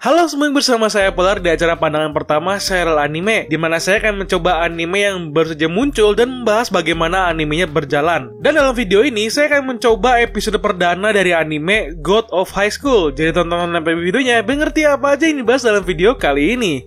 Halo semua, bersama saya Polar di acara pandangan pertama serial anime, di mana saya akan mencoba anime yang baru saja muncul dan membahas bagaimana animenya berjalan. Dan dalam video ini saya akan mencoba episode perdana dari anime God of High School. Jadi tonton sampai videonya, biar ngerti apa aja yang dibahas dalam video kali ini.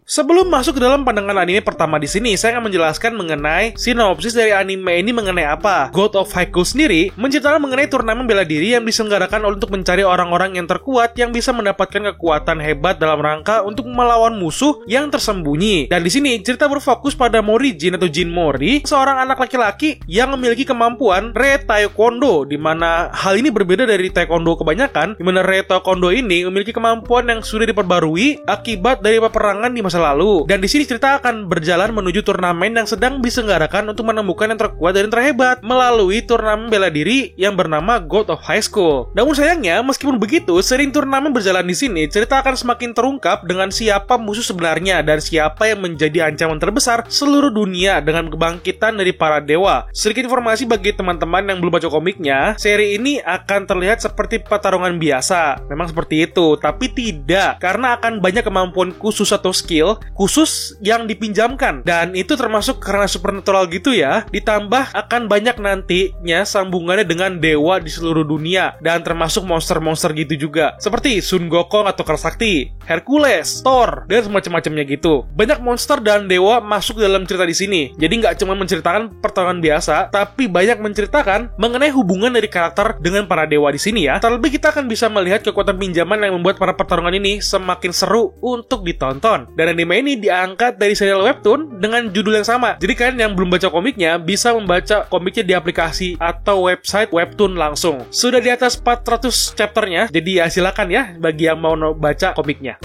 Sebelum masuk ke dalam pandangan anime pertama di sini, saya akan menjelaskan mengenai sinopsis dari anime ini mengenai apa. God of High School sendiri menceritakan mengenai turnamen bela diri yang diselenggarakan untuk mencari orang-orang yang terkuat yang bisa mendapatkan kekuatan hebat dalam rangka untuk melawan musuh yang tersembunyi. Dan di sini cerita berfokus pada Mori Jin atau Jin Mori, seorang anak laki-laki yang memiliki kemampuan Re Taekwondo, di mana hal ini berbeda dari Taekwondo kebanyakan, di mana Re Taekwondo ini memiliki kemampuan yang sudah diperbarui akibat dari peperangan di masa lalu. Dan di sini cerita akan berjalan menuju turnamen yang sedang diselenggarakan untuk menemukan yang terkuat dan terhebat melalui turnamen bela diri yang bernama God of High School. Namun sayangnya, meskipun begitu, sering turnamen berjalan di sini, cerita akan semakin terungkap dengan siapa musuh sebenarnya dan siapa yang menjadi ancaman terbesar seluruh dunia dengan kebangkitan dari para dewa. Sedikit informasi bagi teman-teman yang belum baca komiknya, seri ini akan terlihat seperti pertarungan biasa. Memang seperti itu, tapi tidak, karena akan banyak kemampuan khusus atau skill khusus yang dipinjamkan, dan itu termasuk karena supernatural gitu ya. Ditambah akan banyak nantinya sambungannya dengan dewa di seluruh dunia, dan termasuk monster-monster gitu juga, seperti Sun Gokong atau Kerasakti, Hercules, Thor, dan semacam-macamnya gitu. Banyak monster dan dewa masuk dalam cerita di sini. Jadi nggak cuma menceritakan pertarungan biasa, tapi banyak menceritakan mengenai hubungan dari karakter dengan para dewa di sini ya. Terlebih kita akan bisa melihat kekuatan pinjaman yang membuat para pertarungan ini semakin seru untuk ditonton. Dan anime ini diangkat dari serial webtoon dengan judul yang sama. Jadi kalian yang belum baca komiknya bisa membaca komiknya di aplikasi atau website webtoon langsung. Sudah di atas 400 chapternya, jadi ya silakan ya bagi yang mau baca komiknya.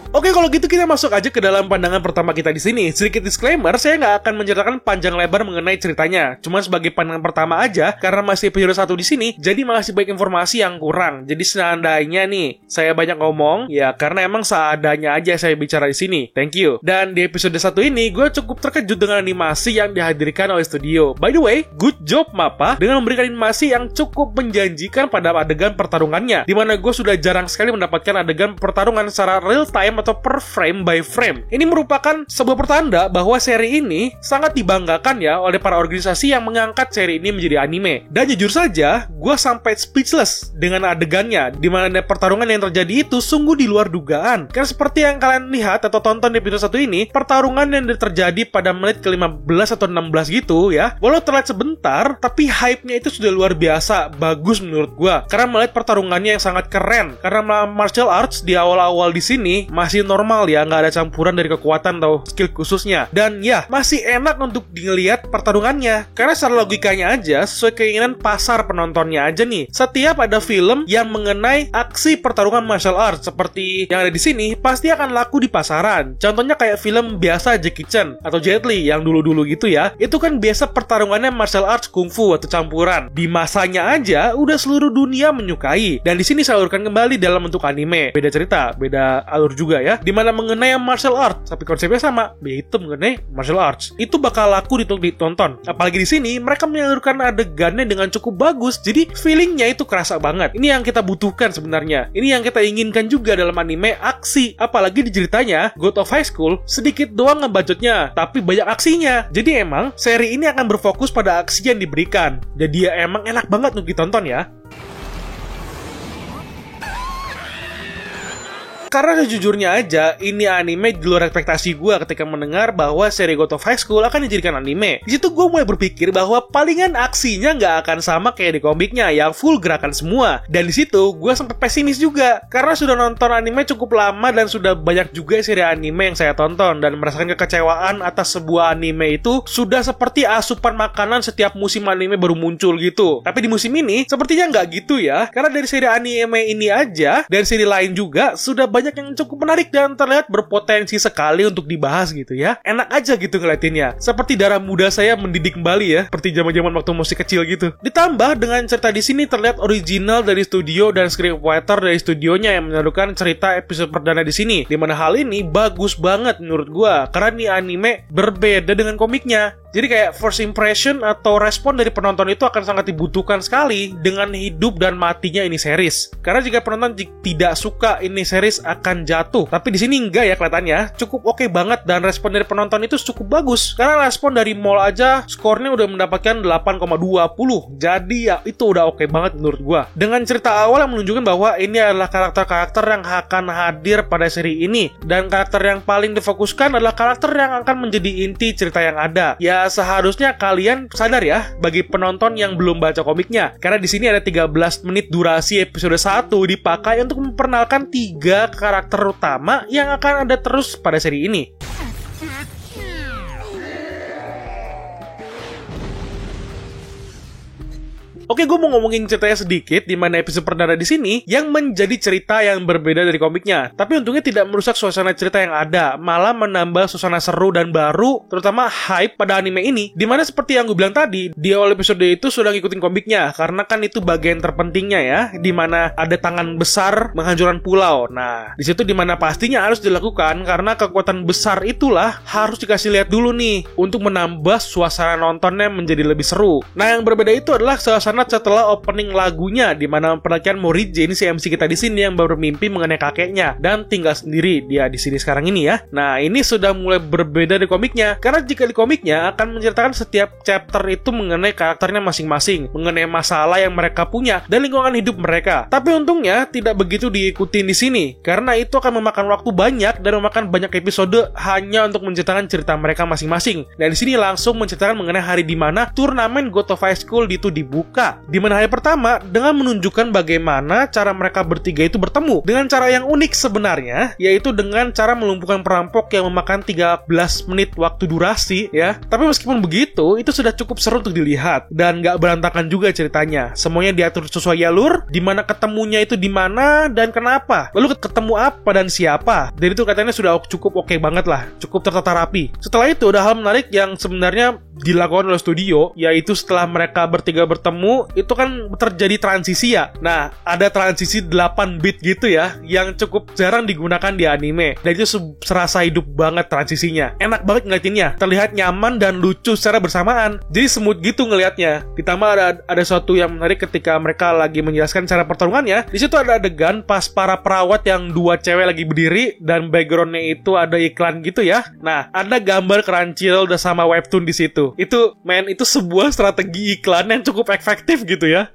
Oke, kalau gitu kita masuk aja ke dalam pandangan pertama kita di sini. Sedikit disclaimer, saya nggak akan menceritakan panjang lebar mengenai ceritanya. Cuma sebagai pandangan pertama aja, karena masih episode 1 di sini, jadi masih banyak informasi yang kurang. Jadi seandainya nih, saya banyak ngomong, ya karena emang seadanya aja saya bicara di sini. Thank you. Dan di episode 1 ini, gue cukup terkejut dengan animasi yang dihadirkan oleh studio. By the way, good job MAPPA dengan memberikan animasi yang cukup menjanjikan pada adegan pertarungannya. Dimana gue sudah jarang sekali mendapatkan adegan pertarungan secara real time atau per frame by frame. Ini merupakan sebuah pertanda bahwa seri ini sangat dibanggakan ya oleh para organisasi yang mengangkat seri ini menjadi anime. Dan jujur saja, gue sampai speechless dengan adegannya, di mana pertarungan yang terjadi itu sungguh di luar dugaan. Karena seperti yang kalian lihat atau tonton di episode 1 ini, pertarungan yang terjadi pada menit ke-15 atau 16 gitu ya, walau terlihat sebentar, tapi hype-nya itu sudah luar biasa bagus menurut gue. Karena melihat pertarungannya yang sangat keren. Karena martial arts di awal-awal di sini masih normal ya, nggak ada campuran dari kekuatan atau skill khususnya. Dan ya, masih enak untuk dilihat pertarungannya. Karena secara logikanya aja, sesuai keinginan pasar penontonnya aja nih. Setiap ada film yang mengenai aksi pertarungan martial arts seperti yang ada di sini, pasti akan laku di pasaran. Contohnya kayak film biasa Jackie Chan atau Jet Li yang dulu-dulu gitu ya. Itu kan biasa pertarungannya martial arts kungfu atau campuran. Di masanya aja udah seluruh dunia menyukai. Dan di sini salurkan kembali dalam bentuk anime. Beda cerita, beda alur juga ya. Dimana mengenai martial arts, tapi konsepnya sama, yaitu mengenai martial arts. Itu bakal laku ditonton. Apalagi di sini mereka menyalurkan adegannya dengan cukup bagus, jadi feelingnya itu kerasa banget. Ini yang kita butuhkan sebenarnya. Ini yang kita inginkan juga dalam anime aksi. Apalagi di ceritanya God of High School sedikit doang ngebacotnya, tapi banyak aksinya. Jadi emang seri ini akan berfokus pada aksi yang diberikan. Jadi ya emang enak banget untuk ditonton ya. Karena sejujurnya aja, ini anime di luar ekspektasi gue ketika mendengar bahwa seri God of High School akan dijadikan anime. Di situ gue mulai berpikir bahwa palingan aksinya nggak akan sama kayak di komiknya yang full gerakan semua. Dan di situ gue sempat pesimis juga, karena sudah nonton anime cukup lama dan sudah banyak juga seri anime yang saya tonton dan merasakan kekecewaan atas sebuah anime itu sudah seperti asupan makanan setiap musim anime baru muncul gitu. Tapi di musim ini sepertinya nggak gitu ya, karena dari seri anime ini aja dan seri lain juga sudah banyak yang cukup menarik dan terlihat berpotensi sekali untuk dibahas gitu ya. Enak aja gitu ngeliatinnya. Seperti darah muda saya mendidik kembali ya, seperti zaman-zaman waktu masih kecil gitu. Ditambah dengan cerita di sini terlihat original dari studio dan scriptwriter dari studionya yang menyadukan cerita episode perdana di sini. Dimana hal ini bagus banget menurut gua, karena ini anime berbeda dengan komiknya. Jadi kayak first impression atau respon dari penonton itu akan sangat dibutuhkan sekali dengan hidup dan matinya ini series. Karena jika penonton tidak suka ini series akan jatuh. Tapi di sini enggak ya kelihatannya, cukup oke banget dan respon dari penonton itu cukup bagus. Karena respon dari mall aja skornya udah mendapatkan 8,20. Jadi ya itu udah oke banget menurut gua. Dengan cerita awal yang menunjukkan bahwa ini adalah karakter-karakter yang akan hadir pada seri ini, dan karakter yang paling difokuskan adalah karakter yang akan menjadi inti cerita yang ada. Ya seharusnya kalian sadar ya bagi penonton yang belum baca komiknya, karena di sini ada 13 menit durasi episode 1 dipakai untuk memperkenalkan 3 karakter utama yang akan ada terus pada seri ini. Oke, gue mau ngomongin ceritanya sedikit, di mana episode perdana di sini yang menjadi cerita yang berbeda dari komiknya. Tapi untungnya tidak merusak suasana cerita yang ada, malah menambah suasana seru dan baru, terutama hype pada anime ini. Dimana seperti yang gue bilang tadi, di awal episode itu sudah ngikutin komiknya, karena kan itu bagian terpentingnya ya, dimana ada tangan besar menghancurkan pulau. Nah, di situ dimana pastinya harus dilakukan, karena kekuatan besar itulah harus dikasih lihat dulu nih, untuk menambah suasana nontonnya menjadi lebih seru. Nah, yang berbeda itu adalah suasana setelah opening lagunya, di mana memperlihatkan Morijin, si MC kita di sini yang baru mimpi mengenai kakeknya dan tinggal sendiri dia di sini sekarang ini ya. Nah, ini sudah mulai berbeda dari komiknya, karena jika di komiknya akan menceritakan setiap chapter itu mengenai karakternya masing-masing, mengenai masalah yang mereka punya dan lingkungan hidup mereka. Tapi untungnya tidak begitu diikutin di sini, karena itu akan memakan waktu banyak dan memakan banyak episode hanya untuk menceritakan cerita mereka masing-masing. Dan di sini langsung menceritakan mengenai hari di mana turnamen God of High School itu dibuka. Di mana hari pertama dengan menunjukkan bagaimana cara mereka bertiga itu bertemu dengan cara yang unik sebenarnya, yaitu dengan cara melumpuhkan perampok yang memakan 13 menit waktu durasi ya. Tapi meskipun begitu, itu sudah cukup seru untuk dilihat dan gak berantakan juga ceritanya. Semuanya diatur sesuai jalur, di mana ketemunya itu di mana dan kenapa, lalu ketemu apa dan siapa. Dan itu katanya sudah cukup oke banget lah, cukup tertata rapi. Setelah itu ada hal menarik yang sebenarnya dilakukan oleh studio, yaitu setelah mereka bertiga bertemu, itu kan terjadi transisi ya. Nah, ada transisi 8 bit gitu ya, yang cukup jarang digunakan di anime. Dan itu serasa hidup banget transisinya. Enak banget ngeliatinnya, terlihat nyaman dan lucu secara bersamaan. Jadi smooth gitu ngelihatnya. Ditambah ada suatu yang menarik ketika mereka lagi menjelaskan cara pertarungannya. Di situ ada adegan pas para perawat yang 2 cewek lagi berdiri dan backgroundnya itu ada iklan gitu ya. Nah, ada gambar Crunchyroll udah sama webtoon di situ. Itu sebuah strategi iklan yang cukup efektif gitu ya.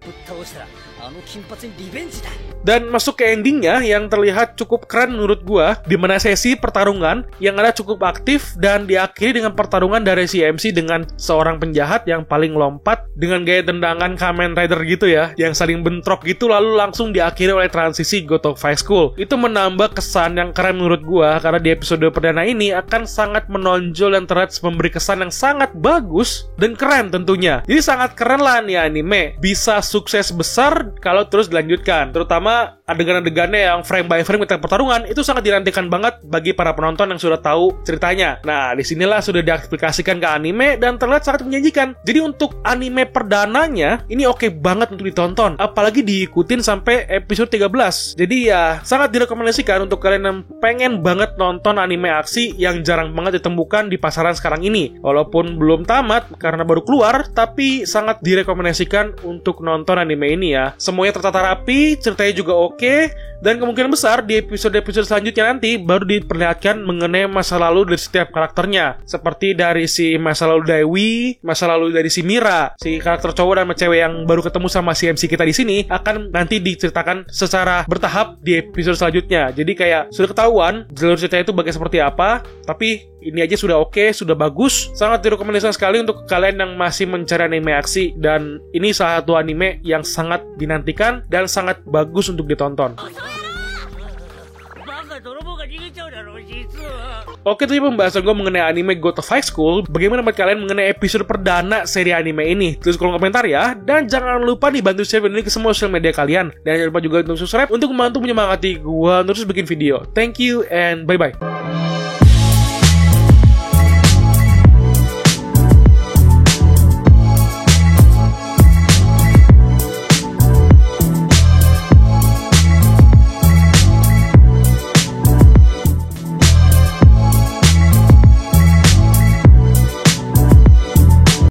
Dan masuk ke endingnya yang terlihat cukup keren menurut gua, di mana sesi pertarungan yang ada cukup aktif dan diakhiri dengan pertarungan dari si MC dengan seorang penjahat yang paling lompat dengan gaya tendangan Kamen Rider gitu ya, yang saling bentrok gitu, lalu langsung diakhiri oleh transisi God of High School. Itu menambah kesan yang keren menurut gua, karena di episode perdana ini akan sangat menonjol dan terlihat memberi kesan yang sangat bagus dan keren tentunya. Jadi sangat keren lah nih anime, bisa sukses besar kalau terus dilanjutkan, terutama adegan-adegannya yang frame by frame kita pertarungan itu sangat dinantikan banget bagi para penonton yang sudah tahu ceritanya. Nah, disinilah sudah diaplikasikan ke anime dan terlihat sangat menjanjikan. Jadi untuk anime perdananya ini oke banget untuk ditonton, apalagi diikutin sampai episode 13. Jadi ya sangat direkomendasikan untuk kalian yang pengen banget nonton anime aksi yang jarang banget ditemukan di pasaran sekarang ini. Walaupun belum tamat karena baru keluar, tapi sangat direkomendasikan untuk nonton anime ini ya. Semuanya tertata rapi, ceritanya juga oke, dan kemungkinan besar di episode-episode selanjutnya nanti baru diperlihatkan mengenai masa lalu dari setiap karakternya, seperti dari si masa lalu Dewi, masa lalu dari si Mira, si karakter cowok dan cewek yang baru ketemu sama si MC kita di sini akan nanti diceritakan secara bertahap di episode selanjutnya. Jadi kayak sudah ketahuan jalur ceritanya itu bagian seperti apa, tapi ini aja sudah oke, sudah bagus. Sangat direkomendasikan sekali untuk kalian yang masih mencari anime aksi, dan ini salah satu anime yang sangat dinantikan dan sangat bagus untuk ditonton. Oke, itu pembahasan gue mengenai anime God of High School. Bagaimana menurut kalian mengenai episode perdana seri anime ini? Tulis kolom komentar ya. Dan jangan lupa dibantu share video ini ke semua sosial media kalian. Dan jangan lupa juga untuk subscribe untuk membantu menyemangati gue terus bikin video. Thank you and bye-bye.